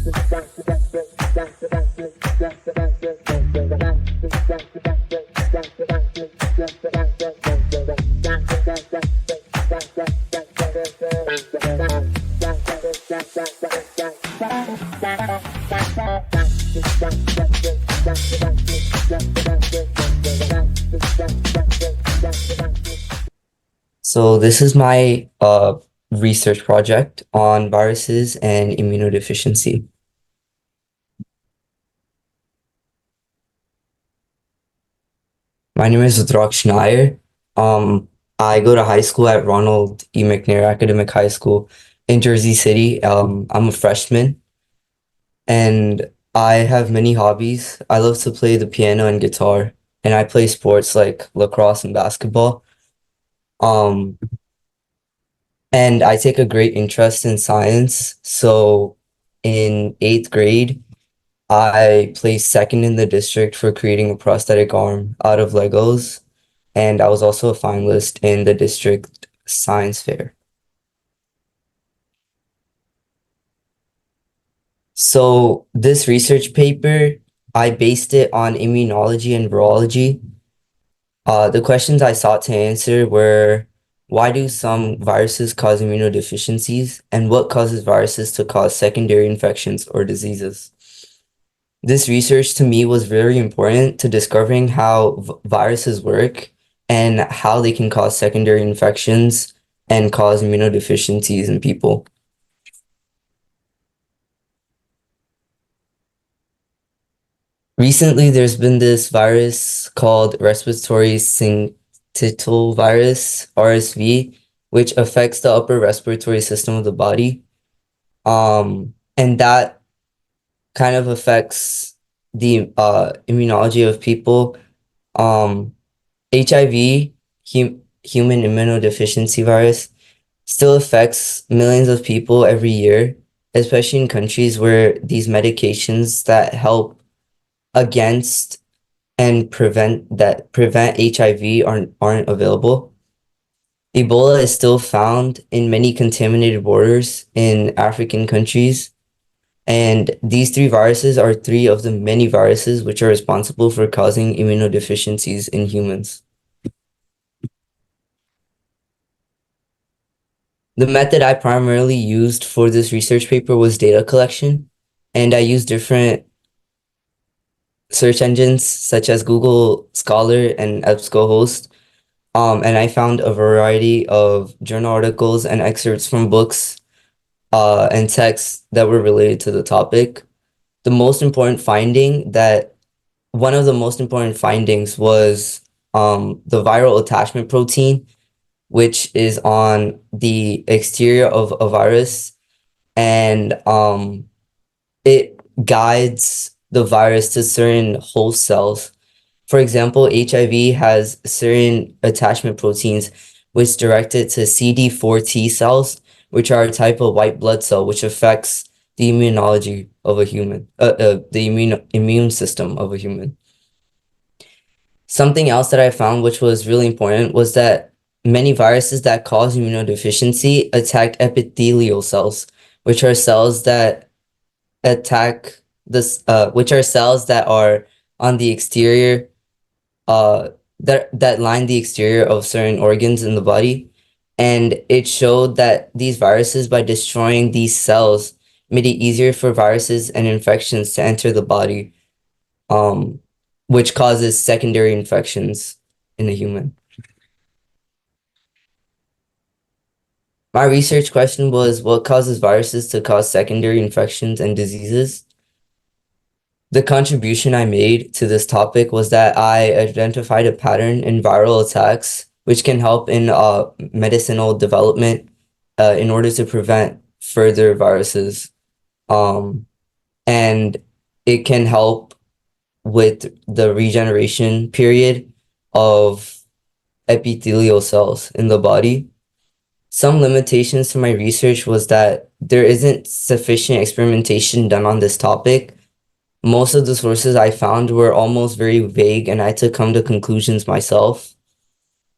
So this is my research project on viruses and immunodeficiency. My name is Rudraksh Nair. I go to high school at Ronald E. McNair Academic High School in Jersey City. I'm a freshman and I have many hobbies. I love to play the piano and guitar, and I play sports like lacrosse and basketball. Um, and I take a great interest in science. So in eighth grade, I placed second in the district for creating a prosthetic arm out of Legos, and I was also a finalist in the district science fair. So this research paper, I based it on immunology and virology. The questions I sought to answer were, why do some viruses cause immunodeficiencies, and what causes viruses to cause secondary infections or diseases? This research to me was very important to discovering how viruses work and how they can cause secondary infections and cause immunodeficiencies in people. Recently, there's been this virus called respiratory syncytial virus, RSV, which affects the upper respiratory system of the body. And that kind of affects the immunology of people. HIV, human immunodeficiency virus, still affects millions of people every year, especially in countries where these medications that help against and prevent HIV aren't available. Ebola is still found in many contaminated waters in African countries. And these three viruses are three of the many viruses which are responsible for causing immunodeficiencies in humans. The method I primarily used for this research paper was data collection, and I used different search engines such as Google Scholar and EBSCOhost. And I found a variety of journal articles and excerpts from books and texts that were related to the topic. One of the most important findings was the viral attachment protein, which is on the exterior of a virus, and it guides the virus to certain host cells. For example, HIV has certain attachment proteins which direct it to CD4 T cells, which are a type of white blood cell which affects the immunology of a human, the immune system of a human. Something else that I found which was really important was that many viruses that cause immunodeficiency attack epithelial cells, which are cells that attack which are cells that are on the exterior, that line the exterior of certain organs in the body. And it showed that these viruses, by destroying these cells, made it easier for viruses and infections to enter the body, which causes secondary infections in a human. My research question was, what causes viruses to cause secondary infections and diseases? The contribution I made to this topic was that I identified a pattern in viral attacks, which can help in medicinal development in order to prevent further viruses. And it can help with the regeneration period of epithelial cells in the body. Some limitations to my research was that there isn't sufficient experimentation done on this topic. Most of the sources I found were almost very vague, and I had to come to conclusions myself.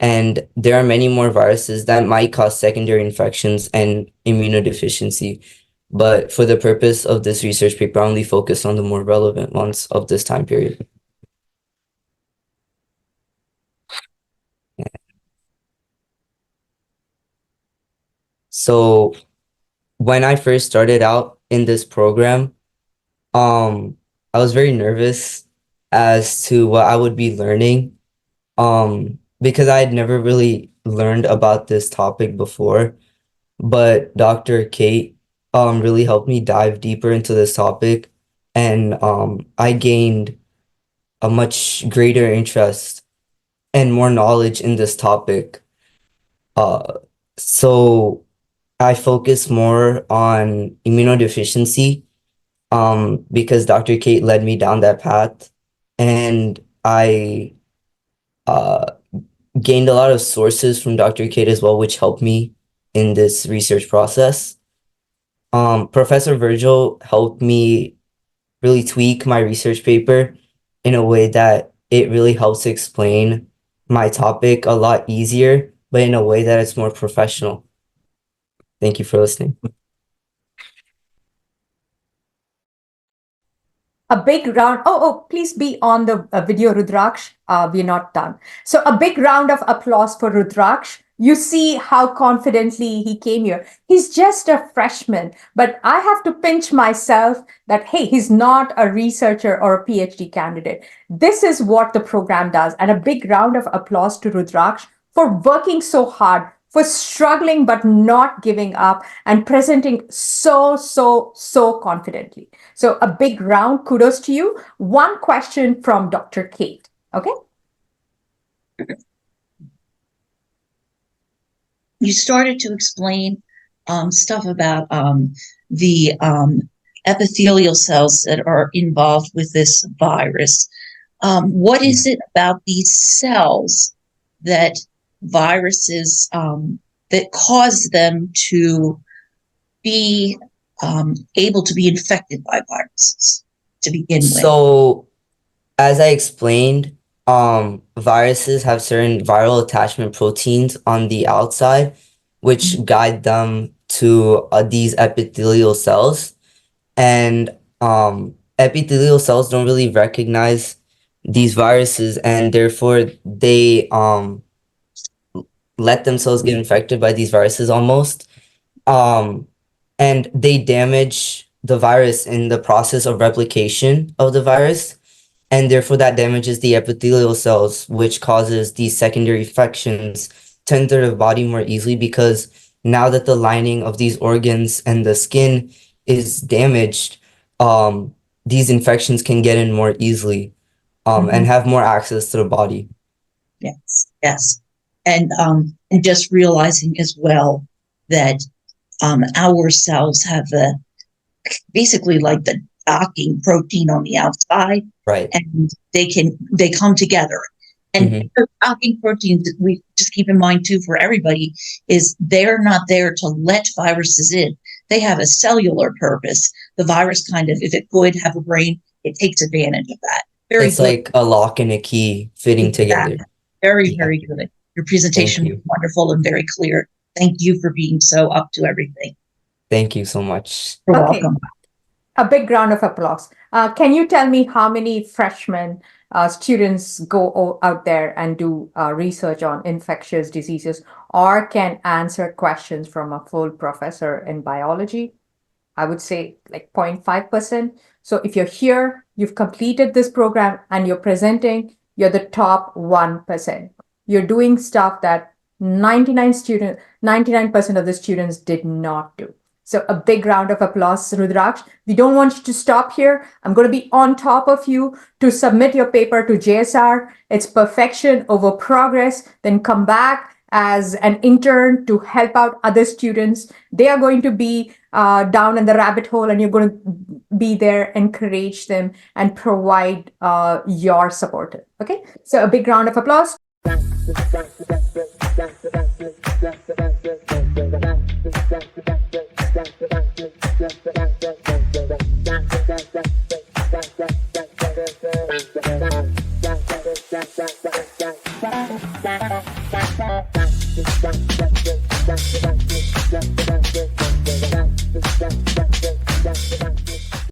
And there are many more viruses that might cause secondary infections and immunodeficiency. But for the purpose of this research paper, I only focused on the more relevant ones of this time period. So when I first started out in this program, I was very nervous as to what I would be learning, because I had never really learned about this topic before. But Dr. Kate really helped me dive deeper into this topic, and I gained a much greater interest and more knowledge in this topic. Uh, so I focus more on immunodeficiency, because Dr. Kate led me down that path, and I uh, gained a lot of sources from Dr. Kate as well, which helped me in this research process. Professor Virgil helped me really tweak my research paper in a way that it really helps explain my topic a lot easier, but in a way that it's more professional. Thank you for listening. A big round. Oh, please be on the video, Rudraksh. We're not done. So a big round of applause for Rudraksh. You see how confidently he came here. He's just a freshman, but I have to pinch myself that, hey, he's not a researcher or a PhD candidate. This is what the program does. And a big round of applause to Rudraksh for working so hard, for struggling but not giving up and presenting so confidently. So a big round kudos to you. One question from Dr. Kate. Okay. You started to explain stuff about the epithelial cells that are involved with this virus. What is it about these cells that viruses that cause them to be able to be infected by viruses to begin with? So, as I explained, viruses have certain viral attachment proteins on the outside, which guide them to these epithelial cells. And epithelial cells don't really recognize these viruses, and therefore they let themselves get infected by these viruses almost. And they damage the virus in the process of replication of the virus, and therefore that damages the epithelial cells, which causes these secondary infections to enter the body more easily, because now that the lining of these organs and the skin is damaged, these infections can get in more easily, and have more access to the body. Yes. And just realizing as well that our cells have basically like the docking protein on the outside, right? And they come together. And the docking proteins that we just keep in mind too for everybody is they're not there to let viruses in. They have a cellular purpose. The virus kind of, if it could have a brain, it takes advantage of that. It's good. Like a lock and a key fitting together. Very good. Your presentation was wonderful and very clear. Thank you for being so up to everything. Thank you so much. You're welcome. A big round of applause. Can you tell me how many freshmen students go out there and do research on infectious diseases or can answer questions from a full professor in biology? I would say like 0.5%. So if you're here, you've completed this program and you're presenting, you're the top 1%. You're doing stuff that 99% of the students did not do. So a big round of applause, Rudraksh. We don't want you to stop here. I'm going to be on top of you to submit your paper to JSR. It's perfection over progress. Then come back as an intern to help out other students. They are going to be down in the rabbit hole and you're going to be there, encourage them and provide your support. Okay, so a big round of applause.